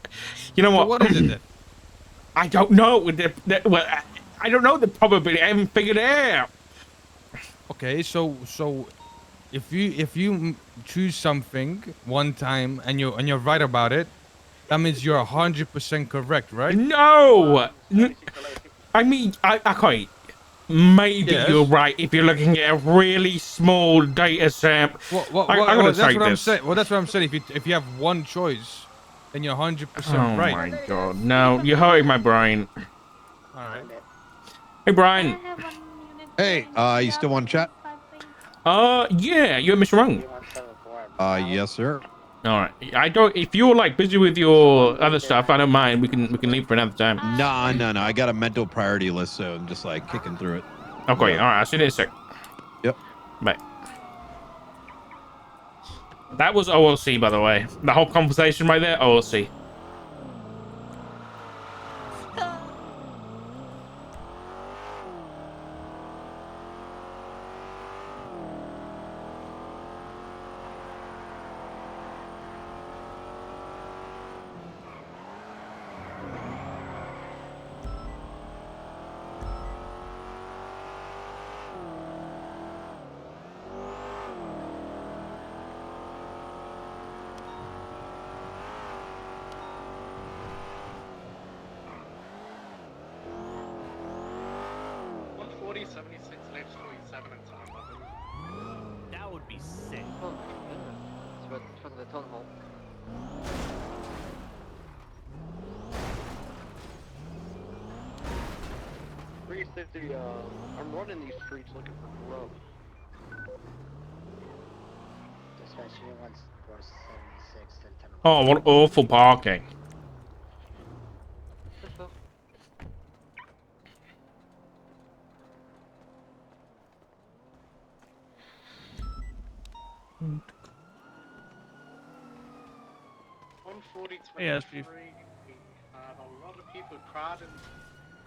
You know what? So what is it then? I don't know. Well, I don't know the probability. I haven't figured it out. Okay, so if you choose something one time and you're right about it, that means you're 100% correct, right? No. I mean, okay. Maybe you're right if you're looking at a really small data set. That's what I'm saying. Well, that's what I'm saying. If you have one choice, then you're 100% right. Oh my god! No, you're hurting my brain. All right. Hey, Brian. Hey, you still want to chat? Yeah. You're Mr. Wrong. Yes, sir. All right. I don't. If you're like busy with your other stuff, I don't mind. We can leave for another time. No. I got a mental priority list, so I'm just like kicking through it. Okay. All right. I'll see you in a sec. Yep. Bye. That was OLC, by the way. The whole conversation right there, OLC. That would be sick. Oh my goodness. It's right in front of the tunnel hole. I'm running these streets looking for grub. Dispatch unit 1476 to 10. Oh, what awful parking. Yes, Chief. A lot of people crowding.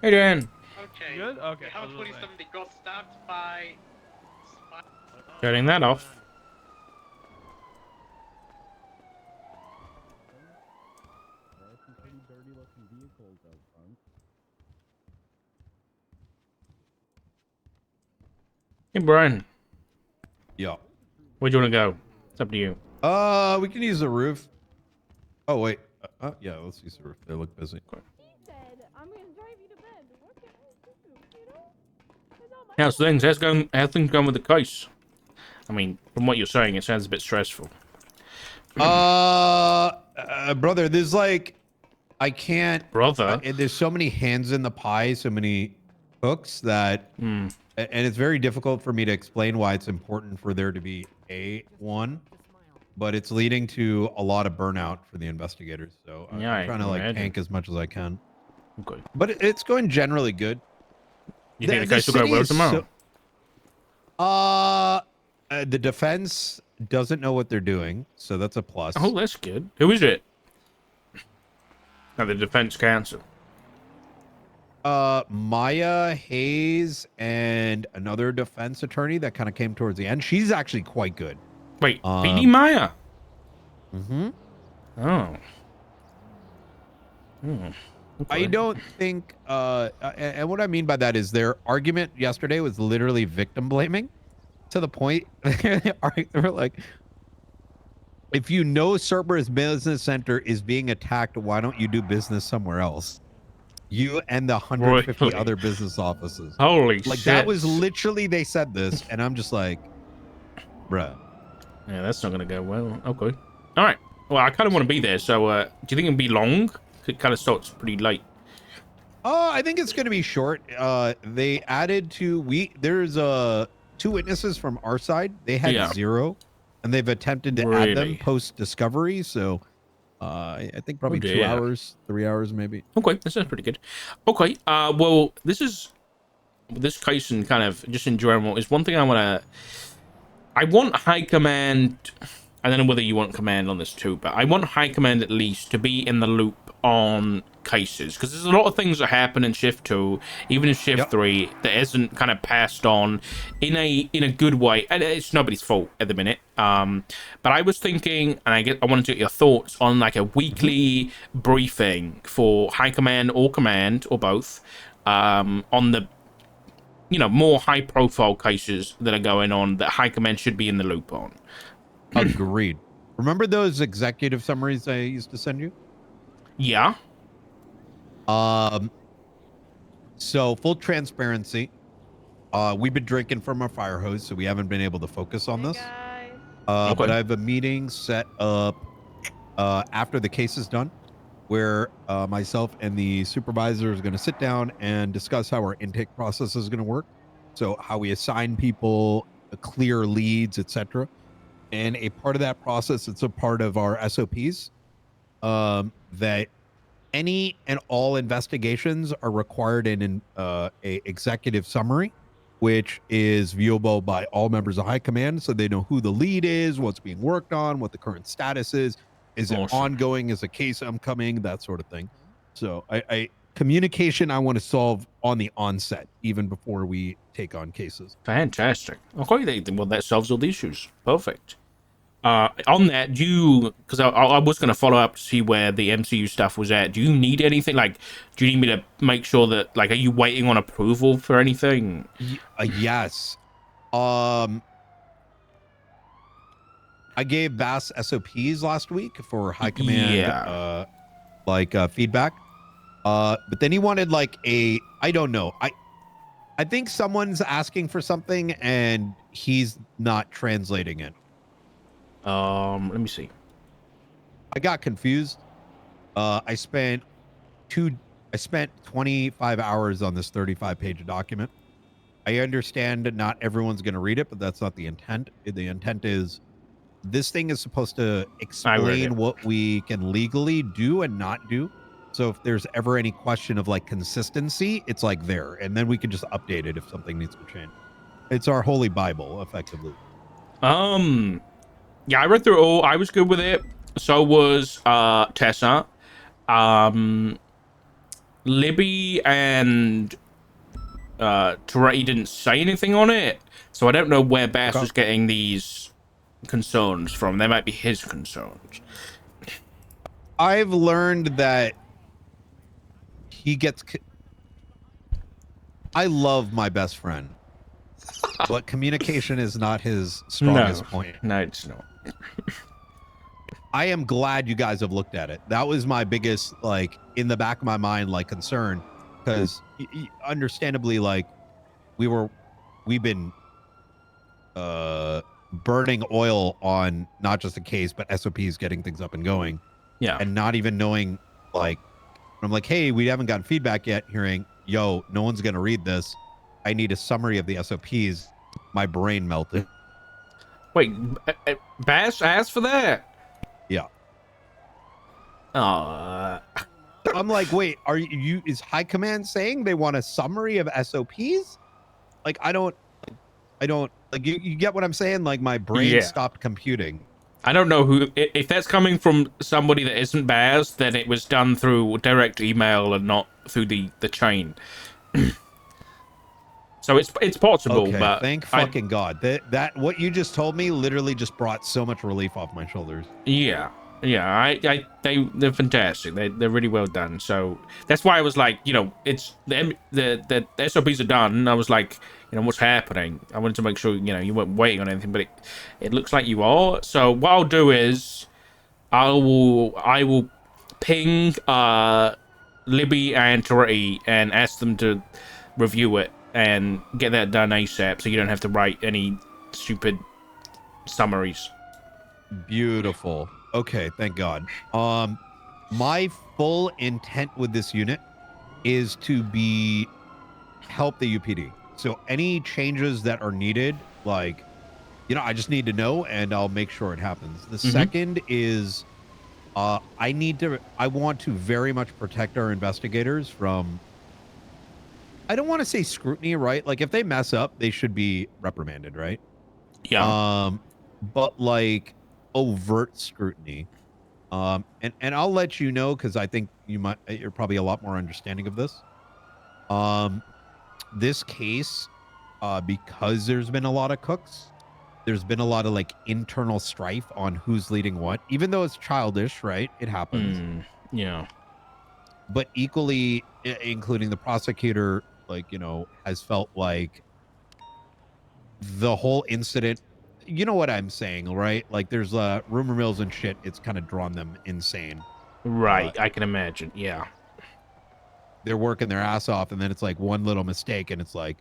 Hey, Dan. Okay. Good? Okay. How 27 got stabbed by. Turning that off. Hey, Brian. Yeah. Where do you want to go? It's up to you. We can use the roof. Oh wait. Yeah. Let's use the roof. They look busy. How's things? How's things going with the case? I mean, from what you're saying, it sounds a bit stressful. Brother, there's like, I can't. Brother. There's so many hands in the pie, so many hooks that, and it's very difficult for me to explain why it's important for there to be one, but it's leading to a lot of burnout for the investigators. So I'm trying to like tank as much as I can. Okay. But it's going generally good. You think the case will go well tomorrow? The defense doesn't know what they're doing, so that's a plus. Oh, that's good. Who is it? Oh, the defense counsel. Maya Hayes and another defense attorney that kind of came towards the end. She's actually quite good. Wait, PD Maya? Mm-hmm. Oh. Okay. I don't think, and what I mean by that is their argument yesterday was literally victim blaming to the point they were like, if you know Cerberus Business Center is being attacked, why don't you do business somewhere else? You and the 150 other business offices. Holy like shit. That was literally, they said this, and I'm just like, bruh. Yeah, that's not going to go well. Okay. All right. Well, I kind of want to be there, so do you think it'll be long? It kind of starts pretty late. I think it's going to be short. They added there's 2 witnesses from our side. They had 0, and they've attempted to add them post discovery. So, I think probably 2 hours, 3 hours, maybe. Okay, that sounds pretty good. Okay, well, this case and kind of just in general is one thing I want high command. I don't know whether you want command on this too, but I want high command at least to be in the loop on cases, because there's a lot of things that happen in shift 2, even in shift 3, that isn't kind of passed on in a good way, and it's nobody's fault at the minute. But I was thinking, and I wanted to get your thoughts on like a weekly briefing for high command or command or both, on the more high profile cases that are going on that high command should be in the loop on. Agreed. Remember those executive summaries I used to send you? Yeah. So full transparency, we've been drinking from our fire hose, so we haven't been able to focus on this. But I have a meeting set up after the case is done, where myself and the supervisor is going to sit down and discuss how our intake process is going to work. So how we assign people, clear leads, etc. And a part of that process, it's a part of our SOPs, that any and all investigations are required in a executive summary, which is viewable by all members of high command, so they know who the lead is, what's being worked on, what the current status is it ongoing, is a case upcoming, that sort of thing. So communication I want to solve on the onset, even before we take on cases. Fantastic. Okay, well, that solves all the issues. Perfect. On that, because I was going to follow up to see where the MCU stuff was at. Do you need anything? Like, do you need me to make sure that, like, are you waiting on approval for anything? Yes. I gave Bass SOPs last week for high command, feedback. But then he wanted like I don't know. I think someone's asking for something and he's not translating it. Let me see. I got confused. I spent 25 hours on this 35-page document. I understand not everyone's going to read it, but that's not the intent. The intent is this thing is supposed to explain what we can legally do and not do. So if there's ever any question of like consistency, it's like there, and then we can just update it if something needs to change. It's our holy Bible, effectively. Yeah, I read through it all. I was good with it. So was Tessa. Libby and Toretti didn't say anything on it, so I don't know where Bass was getting these concerns from. They might be his concerns. I've learned that he gets... I love my best friend, but communication is not his strongest point. No, it's not. I am glad you guys have looked at it. That was my biggest, like, in the back of my mind, like, concern, because understandably, like, we've been burning oil on not just the case, but SOPs, getting things up and going. Yeah. And not even knowing, like, I'm like, hey, we haven't gotten feedback yet. Hearing, yo, no one's going to read this. I need a summary of the SOPs. My brain melted. Wait, Bass asked for that? Yeah. I'm like, wait, is High Command saying they want a summary of SOPs? Like, I don't, like, you get what I'm saying? Like, my brain stopped computing. I don't know who, if that's coming from somebody that isn't Baz, then it was done through direct email and not through the chain. So it's possible, okay, but thank fucking God. That what you just told me literally just brought so much relief off my shoulders. Yeah. They're fantastic. They're really well done. So that's why I was like, it's the SOPs are done. And I was like, what's happening? I wanted to make sure you weren't waiting on anything, but it looks like you are. So what I'll do is I will ping Libby and Toretti and ask them to review it and get that done ASAP, so you don't have to write any stupid summaries. Beautiful. Okay, thank God. My full intent with this unit is to help the UPD. So any changes that are needed, like, you know, I just need to know and I'll make sure it happens. The second is I want to very much protect our investigators from, I don't want to say scrutiny, right? Like if they mess up, they should be reprimanded, right? Yeah. But like overt scrutiny. And I'll let you know, because I think you're probably a lot more understanding of this. This case, because there's been a lot of cooks, there's been a lot of like internal strife on who's leading what, even though it's childish, right? It happens. Yeah. But equally, including the prosecutor, like, you know, has felt like the whole incident, you know what I'm saying, right? Like there's rumor mills and shit. It's kind of drawn them insane. Right. I can imagine. Yeah. They're working their ass off, and then it's like one little mistake, and it's like,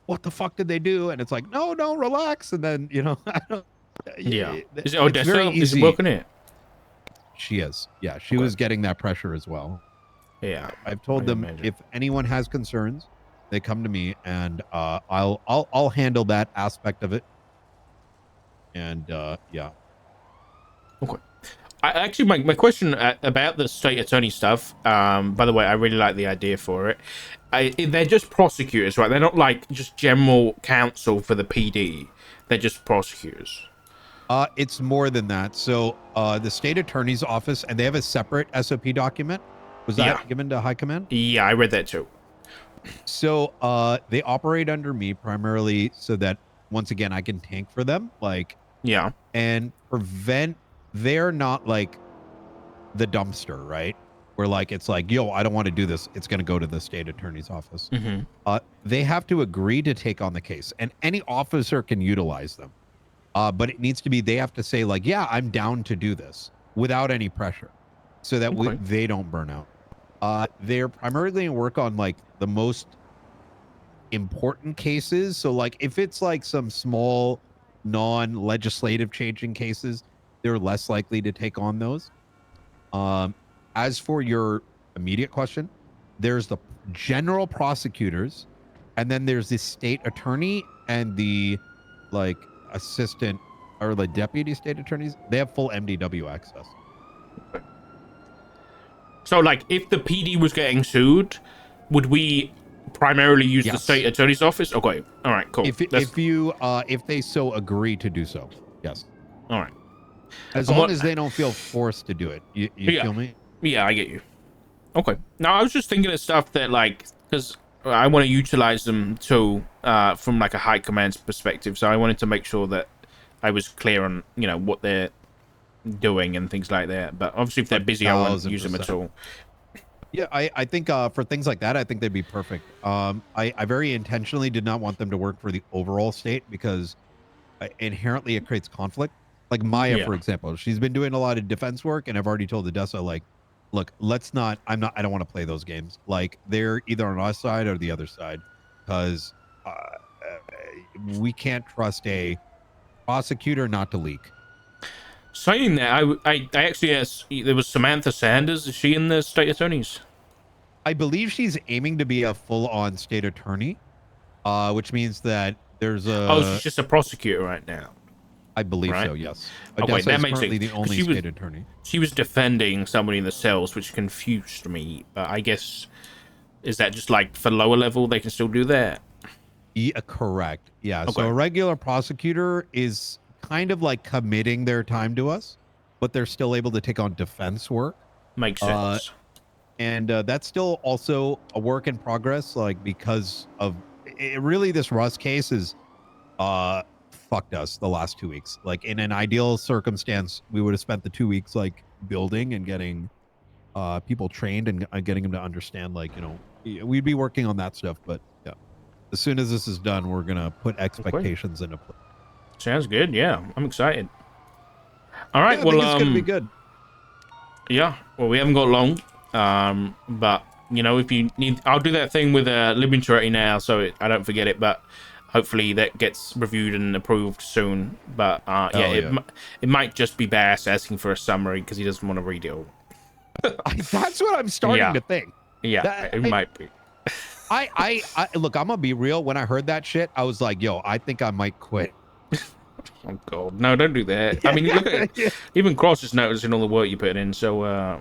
what the fuck did they do? And it's like, no, relax. And then, you know, I don't. Yeah. Is it it's very Odessa? Is easy. it working it? She is. Yeah, she was getting that pressure as well. Yeah. I've told them if anyone has concerns, they come to me, and I'll handle that aspect of it. And yeah. Okay. My question about the state attorney stuff. By the way, I really like the idea for it. They're just prosecutors, right? They're not like just general counsel for the PD. They're just prosecutors. It's more than that. So the state attorney's office, and they have a separate SOP document. Was that given to high command? Yeah, I read that too. So they operate under me primarily so that, once again, I can tank for them, like, yeah, and prevent. They're not like the dumpster, right? Where like it's like, yo, I don't want to do this. It's going to go to the state attorney's office. They have to agree to take on the case, and any officer can utilize them. But it needs to be, they have to say like, yeah, I'm down to do this without any pressure, so that they don't burn out. They're primarily work on like the most important cases. So like if it's like some small non-legislative changing cases, they're less likely to take on those. As for your immediate question, there's the general prosecutors, and then there's the state attorney and the like assistant or the deputy state attorneys. They have full MDW access. So like if the PD was getting sued, would we primarily use the state attorney's office? Okay. All right, cool. If they so agree to do so. Yes. All right. As long as they don't feel forced to do it. You feel me? Yeah, I get you. Okay. Now, I was just thinking of stuff that, like, because I want to utilize them too, from, like, a high command's perspective. So I wanted to make sure that I was clear on, you know, what they're doing and things like that. But obviously, if they're busy, I won't use them at all. Yeah, I think for things like that, I think they'd be perfect. I very intentionally did not want them to work for the overall state because inherently it creates conflict. Like Maya, for example, she's been doing a lot of defense work, and I've already told Odessa, like, look, I don't want to play those games. Like, they're either on our side or the other side, because we can't trust a prosecutor not to leak. Saying that, I actually asked, there was Samantha Sanders. Is she in the state attorneys? I believe she's aiming to be a full-on state attorney, which means that there's a... Oh, she's just a prosecutor right now. I believe so, yes. Okay, that makes sense. The only state attorney. She was defending somebody in the cells, which confused me. But I guess, is that just like for lower level, they can still do that? Yeah, correct. Yeah, so a regular prosecutor is kind of like committing their time to us, but they're still able to take on defense work. Makes sense. And that's still also a work in progress, like, because of really this Russ case is fucked us the last 2 weeks. Like, in an ideal circumstance, we would have spent the 2 weeks like building and getting people trained and getting them to understand, like, you know, we'd be working on that stuff. But yeah, as soon as this is done, we're gonna put expectations into place. Sounds good. Yeah, I'm excited. All right. Yeah, well, it's gonna be good. Yeah. Well, we haven't got long. But you know, if you need, I'll do that thing with Liminturity now, so I don't forget it. But hopefully that gets reviewed and approved soon. But it might just be Bass asking for a summary because he doesn't want to read it all. That's what I'm starting to think. Yeah, it might be. I look, I'm gonna be real. When I heard that shit, I was like, yo, I think I might quit. Oh god, no, don't do that. I mean, look at even Cross is noticing all the work you put in. So yeah.